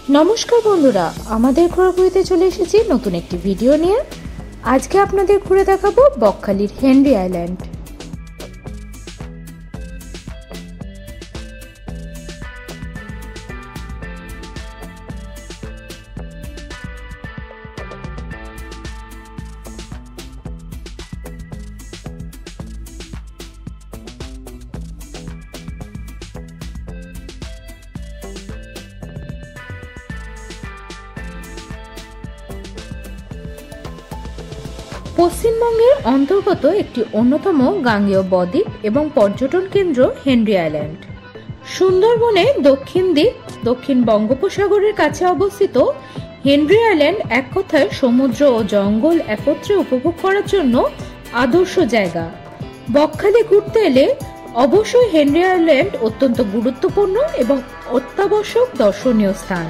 नमस्कार बंधुरा आमादेर घोराघुरिते चले एसेछि नतून एकटी भिडियो निये। आज के आपनादेर घुरे देखाबो बकखालीर हेनरी आइलैंड। পশ্চিমবঙ্গের অন্তর্গত একটি অন্যতম গাঙ্গেয় বদ্বীপ এবং পর্যটন কেন্দ্র হেনরি আইল্যান্ড। সুন্দরবনের দক্ষিণ দিক দক্ষিণ বঙ্গোপসাগরের কাছে অবস্থিত হেনরি আইল্যান্ড এক কথায় সমুদ্র ও জঙ্গল একত্রে উপভোগ করার জন্য আদর্শ জায়গা। বকখালি ঘুরতে এলে অবশ্যই হেনরি আইল্যান্ড অত্যন্ত গুরুত্বপূর্ণ এবং অত্যাবশ্যক দর্শনীয় স্থান।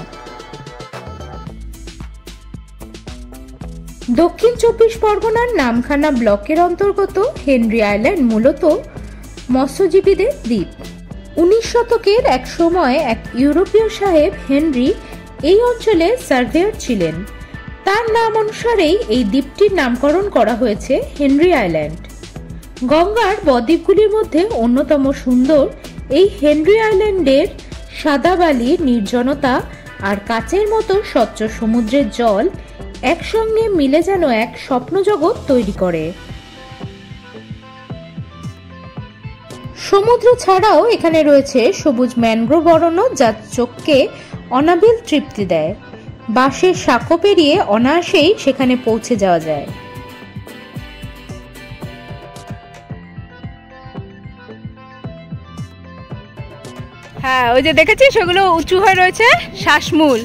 দক্ষিণ ২৪ পরগনার নামখানা ব্লকের অন্তর্গত হেনরি আইল্যান্ড মূলত মৎস্যজীবীদের দ্বীপ। ১৯ শতকের এক সময় এক ইউরোপীয় সাহেব হেনরি এই অঞ্চলে সার্ভেয়ার ছিলেন। তার নাম অনুসারেই এই দ্বীপটির নামকরণ করা হয়েছে হেনরি আইল্যান্ড। গঙ্গার বদ্বীপগুলির মধ্যে অন্যতম সুন্দর এই হেনরি আইল্যান্ডের সাদা বালির নির্জনতা আর কাচের মতো স্বচ্ছ সমুদ্রের জল একসঙ্গে মিলে যেন এক স্বপ্ন জগৎ তৈরি করে। সমুদ্র ছাড়াও এখানে রয়েছে সবুজ ম্যানগ্রোভ অরণ্য, যা চোখকে অনাবিল তৃপ্তি দেয়। বাঁশের সাঁকো পেরিয়ে অনায়াসেই সেখানে পৌঁছে যাওয়া যায়। হ্যাঁ, ওই যে দেখেছি সেগুলো উঁচু হয়ে রয়েছে শ্বাসমূল।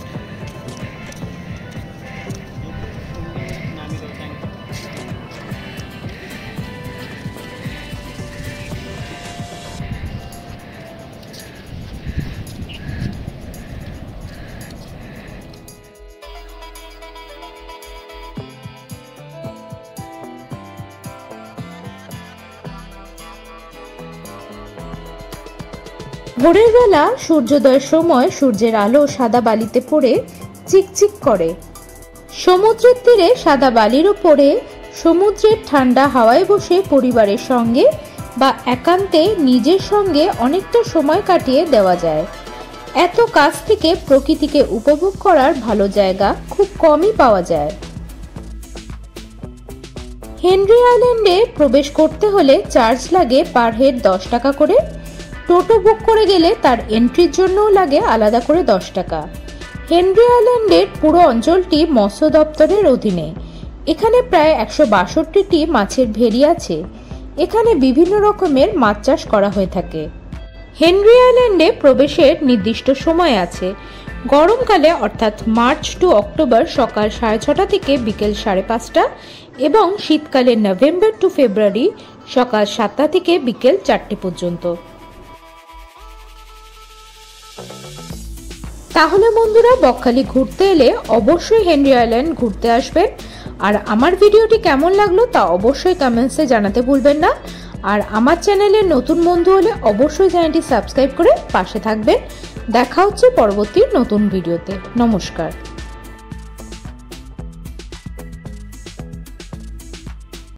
ভোরের বেলা সূর্যোদয়ের সময় সূর্যের আলো সাদা বালিতে পড়ে চিকচিক করে। সমুদ্রের তীরে সাদা বালির উপরে সমুদ্রের ঠান্ডা হাওয়ায় বসে পরিবারের সঙ্গে বা একান্তে নিজের সঙ্গে অনেকটা সময় কাটিয়ে দেওয়া যায়। এত কাছ থেকে প্রকৃতিকে উপভোগ করার ভালো জায়গা খুব কমই পাওয়া যায়। হেনরি আইল্যান্ডে প্রবেশ করতে হলে চার্জ লাগে পার হেড ১০ টাকা করে। টোটো বুক করে গেলে তার এন্ট্রির জন্যও লাগে আলাদা করে ১০ টাকা। হেনরি আইল্যান্ডের পুরো অঞ্চলটি মৎস্য দপ্তরের অধীনে। এখানে প্রায় ১৬২টি মাছের ভেরি আছে। এখানে বিভিন্ন রকমের মাছ চাষ করা হয়ে থাকে। হেনরি আইল্যান্ডে প্রবেশের নির্দিষ্ট সময় আছে। গরমকালে অর্থাৎ মার্চ টু অক্টোবর সকাল ৬:৩০ থেকে বিকেল ৫:৩০ এবং শীতকালে নভেম্বর টু ফেব্রুয়ারি সকাল ৭টা থেকে বিকেল ৪টে পর্যন্ত। তাহলে বন্ধুরা, বকখালি ঘুরতে এলে অবশ্যই হেনরি আইল্যান্ড ঘুরতে আসবেন। আর আমার ভিডিওটি কেমন লাগলো তা অবশ্যই কমেন্টসে জানাতে ভুলবেন না। আর আমার চ্যানেলের নতুন বন্ধু হলে অবশ্যই চ্যানেলটি সাবস্ক্রাইব করে পাশে থাকবেন। দেখা হচ্ছে পরবর্তী নতুন ভিডিওতে। নমস্কার।